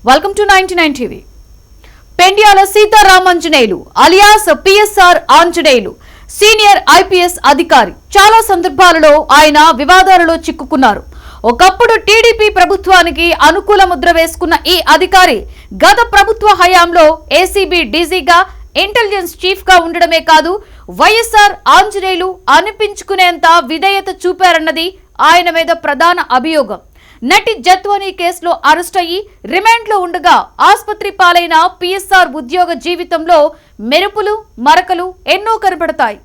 Welcome to 99 TV. Pendyala Seetharamanjaneyulu alias PSR Anjaneyulu senior IPS అధికారి. చాలా సందర్భాలలో ఆయన వివాదాలలో చిక్కుకున్నారు. ఒకప్పుడు టీడీపీ ప్రభుత్వానికి అనుకూల ముద్ర వేసుకున్న ఈ అధికారి గత ప్రభుత్వ హయాంలో ఏసీబీ డీజీగా, ఇంటెలిజెన్స్ చీఫ్ గా ఉండడమే కాదు, వైఎస్ఆర్ ఆంజనేయులు అనిపించుకునేంత విధేయత చూపారన్నది ఆయన మీద ప్రధాన అభియోగం. నటి జత్వానీ కేసులో అరెస్ట్ అయ్యి రిమాండ్లో ఉండగా ఆసుపత్రి పాలైన పిఎస్ఆర్ ఉద్యోగ జీవితంలో మెరుపులు మరకలు ఎన్నో కనబడతాయి.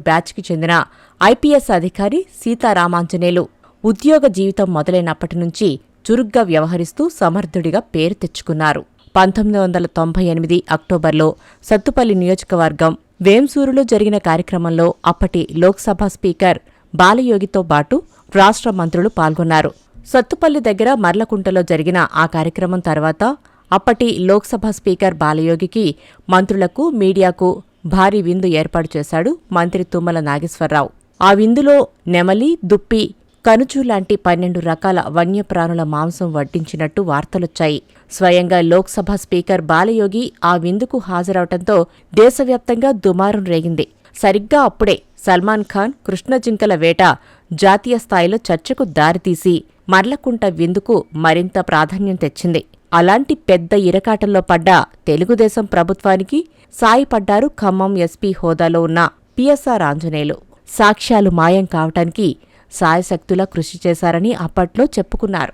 బ్యాచ్కి చెందిన ఐపీఎస్ అధికారి సీతారామాంజనేయులు ఉద్యోగ జీవితం మొదలైనప్పటి నుంచి చురుగ్గా వ్యవహరిస్తూ సమర్థుడిగా పేరు తెచ్చుకున్నారు. 1998 అక్టోబర్లో సత్తుపల్లి నియోజకవర్గం వేంసూరులో జరిగిన కార్యక్రమంలో అప్పటి లోక్సభ స్పీకర్ బాలయోగితో పాటు రాష్ట్ర మంత్రులు పాల్గొన్నారు. సత్తుపల్లి దగ్గర మర్లకుంటలో జరిగిన ఆ కార్యక్రమం తర్వాత అప్పటి లోక్సభ స్పీకర్ బాలయోగికి, మంత్రులకు, మీడియాకు భారీ విందు ఏర్పాటు చేశాడు మంత్రి తుమ్మల నాగేశ్వరరావు. ఆ విందులో నెమలి, దుప్పి, కనుచు లాంటి 12 రకాల వన్యప్రాణుల మాంసం వడ్డించినట్టు వార్తలొచ్చాయి. స్వయంగా లోక్సభ స్పీకర్ బాలయోగి ఆ విందుకు హాజరవటంతో దేశవ్యాప్తంగా దుమారం రేగింది. సరిగ్గా అప్పుడే సల్మాన్ ఖాన్ కృష్ణజింకల వేట జాతీయ స్థాయిలో చర్చకు దారితీసి మర్లకుంట విందుకు మరింత ప్రాధాన్యం తెచ్చింది. అలాంటి పెద్ద ఇరకాటంలో పడ్డ తెలుగుదేశం ప్రభుత్వానికి సాయపడ్డారు ఖమ్మం ఎస్పీ హోదాలో ఉన్న పిఎస్ఆర్ ఆంజనేయులు. సాక్ష్యాలు మాయం కావటానికి సాయశక్తులా కృషి చేశారని అప్పట్లో చెప్పుకున్నారు.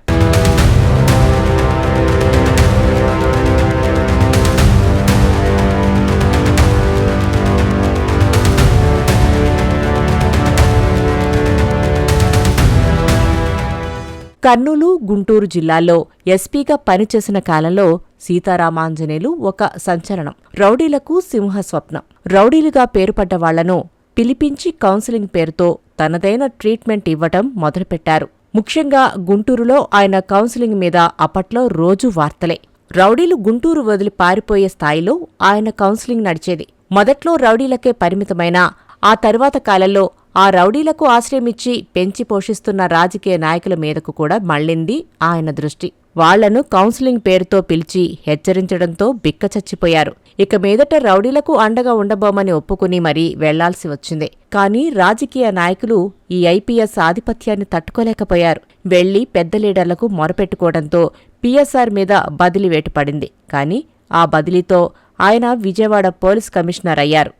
కర్నూలు, గుంటూరు జిల్లాల్లో ఎస్పీగా పనిచేసిన కాలంలో సీతారామాంజనేయులు ఒక సంచలనం. రౌడీలకు సింహస్వప్నం. రౌడీలుగా పేరుపడ్డ వాళ్లను పిలిపించి కౌన్సిలింగ్ పేరుతో తనదైన ట్రీట్మెంట్ ఇవ్వటం మొదలుపెట్టారు. ముఖ్యంగా గుంటూరులో ఆయన కౌన్సిలింగ్ మీద అప్పట్లో రోజూ వార్తలే. రౌడీలు గుంటూరు వదిలి పారిపోయే స్థాయిలో ఆయన కౌన్సిలింగ్ నడిచేది. మొదట్లో రౌడీలకే పరిమితమైన ఆ తర్వాత కాలంలో ఆ రౌడీలకు ఆశ్రయమిచ్చి పెంచి పోషిస్తున్న రాజకీయ నాయకుల మీదకు కూడా మళ్లింది ఆయన దృష్టి. వాళ్లను కౌన్సిలింగ్ పేరుతో పిలిచి హెచ్చరించడంతో బిక్కచచ్చిపోయారు. ఇక మీదట రౌడీలకు అండగా ఉండబోమని ఒప్పుకుని మరీ వెళ్లాల్సి వచ్చింది. కానీ రాజకీయ నాయకులు ఈ ఐపీఎస్ ఆధిపత్యాన్ని తట్టుకోలేకపోయారు. వెళ్లి పెద్ద లీడర్లకు మొరపెట్టుకోవడంతో పిఎస్ఆర్ మీద బదిలీ వేటు పడింది. కానీ ఆ బదిలీతో ఆయన విజయవాడ పోలీస్ కమిషనర్ అయ్యారు.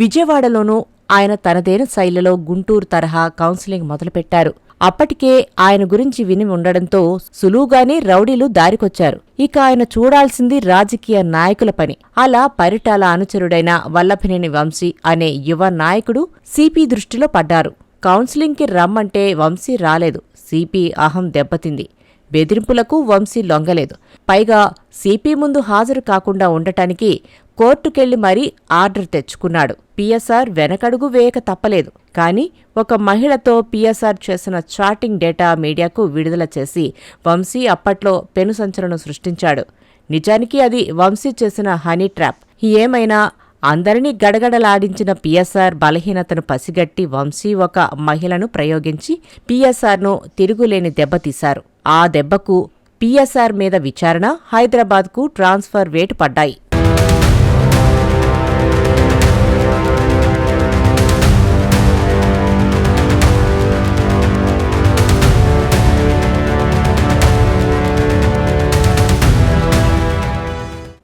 విజయవాడలోనూ ఆయన తనదైన శైలిలో గుంటూరు తరహా కౌన్సిలింగ్ మొదలుపెట్టారు. అప్పటికే ఆయన గురించి విని ఉండడంతో సులువుగానే రౌడీలు దారికొచ్చారు. ఇక ఆయన చూడాల్సింది రాజకీయ నాయకుల పని. అలా పరిటాల అనుచరుడైన వల్లభనేని వంశీ అనే యువ నాయకుడు సిపి దృష్టిలో పడ్డారు. కౌన్సిలింగ్కి రమ్మంటే వంశీ రాలేదు. సిపి అహం దెబ్బతింది. బెదిరింపులకు వంశీ లొంగలేదు. పైగా సిపి ముందు హాజరు కాకుండా ఉండటానికి కోర్టుకెళ్లి మరీ ఆర్డర్ తెచ్చుకున్నాడు. పిఎస్ఆర్ వెనకడుగు వేయక తప్పలేదు. కానీ ఒక మహిళతో పిఎస్ఆర్ చేసిన చాటింగ్ డేటా మీడియాకు విడుదల చేసి వంశీ అప్పట్లో పెను సంచలనం సృష్టించాడు. నిజానికి అది వంశీ చేసిన హనీ ట్రాప్. ఏమైనా అందరినీ గడగడలాడించిన పిఎస్ఆర్ బలహీనతను పసిగట్టి వంశీ ఒక మహిళను ప్రయోగించి పిఎస్ఆర్ను తిరుగులేని దెబ్బతీశారు. ఆ దెబ్బకు పిఎస్ఆర్ మీద విచారణ, హైదరాబాద్కు ట్రాన్స్ఫర్ వేటు పడ్డాయి.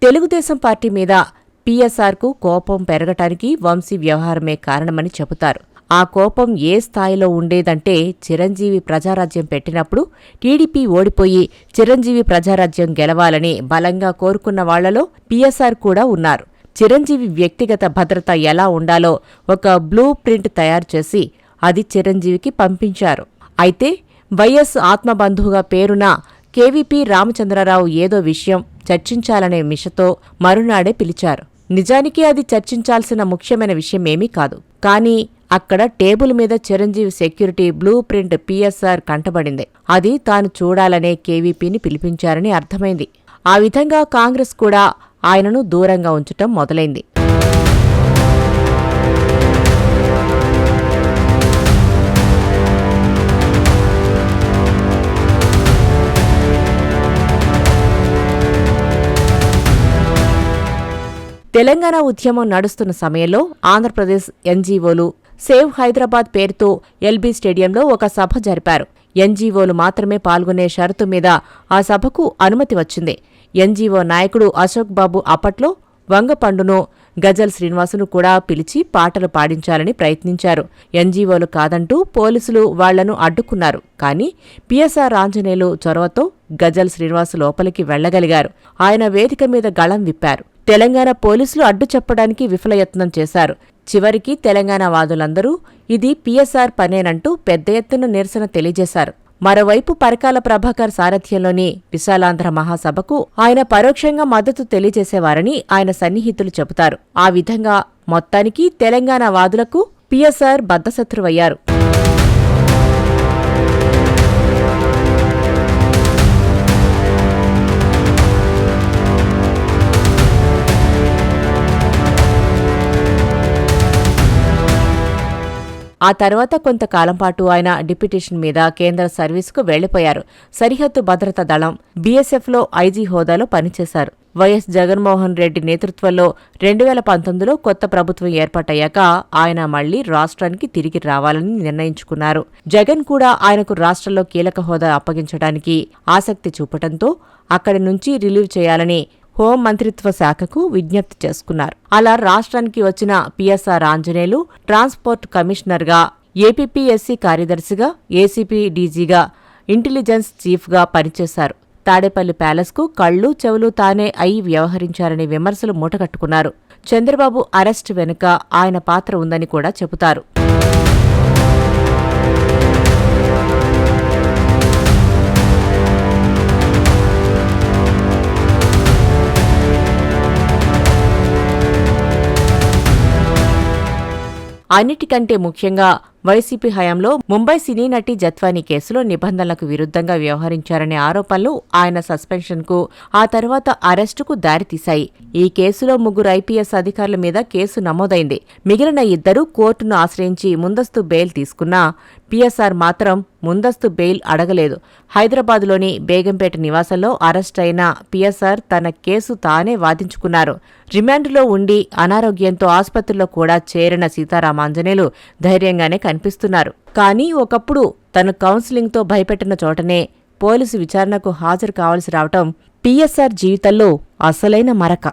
తెలుగుదేశం పార్టీ మీద పిఎస్ఆర్కు కోపం పెరగటానికి వంశీ వ్యవహారమే కారణమని చెబుతారు. ఆ కోపం ఏ స్థాయిలో ఉండేదంటే, చిరంజీవి ప్రజారాజ్యం పెట్టినప్పుడు టీడీపీ ఓడిపోయి చిరంజీవి ప్రజారాజ్యం గెలవాలని బలంగా కోరుకున్న వాళ్లలో పిఎస్ఆర్ కూడా ఉన్నారు. చిరంజీవి వ్యక్తిగత భద్రత ఎలా ఉండాలో ఒక బ్లూ ప్రింట్ తయారు చేసి అది చిరంజీవికి పంపించారు. అయితే వైఎస్ ఆత్మబంధువుగా పేరున్న కేవీపీ రామచంద్రరావు ఏదో విషయం చర్చించాలనే మిషతో మరునాడే పిలిచారు. నిజానికి అది చర్చించాల్సిన ముఖ్యమైన విషయమేమీ కాదు. కానీ అక్కడ టేబుల్ మీద Chiranjeevi security blueprint PSR కంటబడింది. అది తాను చూడాలనే కేవీపీని పిలిపించారని అర్థమైంది. ఆ విధంగా కాంగ్రెస్ కూడా ఆయనను దూరంగా ఉంచటం మొదలైంది. తెలంగాణ ఉద్యమం నడుస్తున్న సమయంలో ఆంధ్రప్రదేశ్ ఎన్జీఓలు సేవ్ హైదరాబాద్ పేరుతో ఎల్బీ స్టేడియంలో ఒక సభ జరిపారు. ఎన్జీఓలు మాత్రమే పాల్గొనే షరతు మీద ఆ సభకు అనుమతి వచ్చింది. ఎన్జీఓ నాయకుడు అశోక్ బాబు అప్పట్లో వంగపండును, గజల్ శ్రీనివాసును కూడా పిలిచి పాటలు పాడించాలని ప్రయత్నించారు. ఎన్జీఓలు కాదంటూ పోలీసులు వాళ్లను అడ్డుకున్నారు. కానీ పిఎస్ఆర్ ఆంజనేయులు చొరవతో గజల్ శ్రీనివాసు లోపలికి వెళ్లగలిగారు. ఆయన వేదిక మీద గళం విప్పారు. తెలంగాణ పోలీసులు అడ్డు చెప్పడానికి విఫలయత్నం చేశారు. చివరికి తెలంగాణ వాదులందరూ ఇది పిఎస్ఆర్ పనేనంటూ పెద్ద ఎత్తున నిరసన తెలియజేశారు. మరోవైపు పరకాల ప్రభాకర్ సారథ్యంలోని విశాలాంధ్ర మహాసభకు ఆయన పరోక్షంగా మద్దతు తెలియజేసేవారని ఆయన సన్నిహితులు చెబుతారు. ఆ విధంగా మొత్తానికి తెలంగాణ వాదులకు పిఎస్ఆర్ బద్ధశత్రువయ్యారు. ఆ తర్వాత కొంతకాలం పాటు ఆయన డిప్యూటేషన్ మీద కేంద్ర సర్వీసుకు వెళ్లిపోయారు. సరిహద్దు భద్రతా దళం బీఎస్ఎఫ్లో ఐజీ హోదాలో పనిచేశారు. వైఎస్ జగన్మోహన్ రెడ్డి నేతృత్వంలో 2019లో కొత్త ప్రభుత్వం ఏర్పాటయ్యాక ఆయన మళ్లీ రాష్ట్రానికి తిరిగి రావాలని నిర్ణయించుకున్నారు. జగన్ కూడా ఆయనకు రాష్ట్రంలో కీలక హోదా అప్పగించడానికి ఆసక్తి చూపటంతో అక్కడి నుంచి రిలీవ్ చేయాలని హోం మంత్రిత్వ శాఖకు విజ్ఞప్తి చేసుకున్నారు. అలా రాష్ట్రానికి వచ్చిన పిఎస్ఆర్ ఆంజనేయులు ట్రాన్స్పోర్ట్ కమిషనర్గా, ఏపీపీఎస్సీ కార్యదర్శిగా, ఏసీపీ డీజీగా, ఇంటెలిజెన్స్ చీఫ్గా పనిచేశారు. తాడేపల్లి ప్యాలెస్కు కళ్ళు చెవులు తానే అయి వ్యవహరించారనే విమర్శలు మూటగట్టుకున్నారు. చంద్రబాబు అరెస్టు వెనుక ఆయన పాత్ర ఉందని కూడా చెబుతారు. అన్నిటికంటే ముఖ్యంగా వైసీపీ హయాంలో ముంబై సినీ నటి జత్వానీ కేసులో నిబంధనలకు విరుద్ధంగా వ్యవహరించారనే ఆరోపణలు ఆయన సస్పెన్షన్కు, ఆ తర్వాత అరెస్టుకు దారితీశాయి. ఈ కేసులో 3 ఐపీఎస్ అధికారుల మీద కేసు నమోదైంది. మిగిలిన 2 కోర్టును ఆశ్రయించి ముందస్తు బెయిల్ తీసుకున్నా పిఎస్ఆర్ మాత్రం ముందస్తు బెయిల్ అడగలేదు. హైదరాబాద్లోని బేగంపేట నివాసంలో అరెస్టైన పిఎస్ఆర్ తన కేసు తానే వాదించుకున్నారు. రిమాండ్లో ఉండి అనారోగ్యంతో ఆసుపత్రిలో కూడా చేరిన సీతారామాంజనేయులు ధైర్యంగానే కనిపిస్తున్నారు. కానీ ఒకప్పుడు తను కౌన్సిలింగ్తో భయపెట్టిన చోటనే పోలీసు విచారణకు హాజరు కావాల్సి రావటం పిఎస్ఆర్ జీవితంలో అసలైన మరక.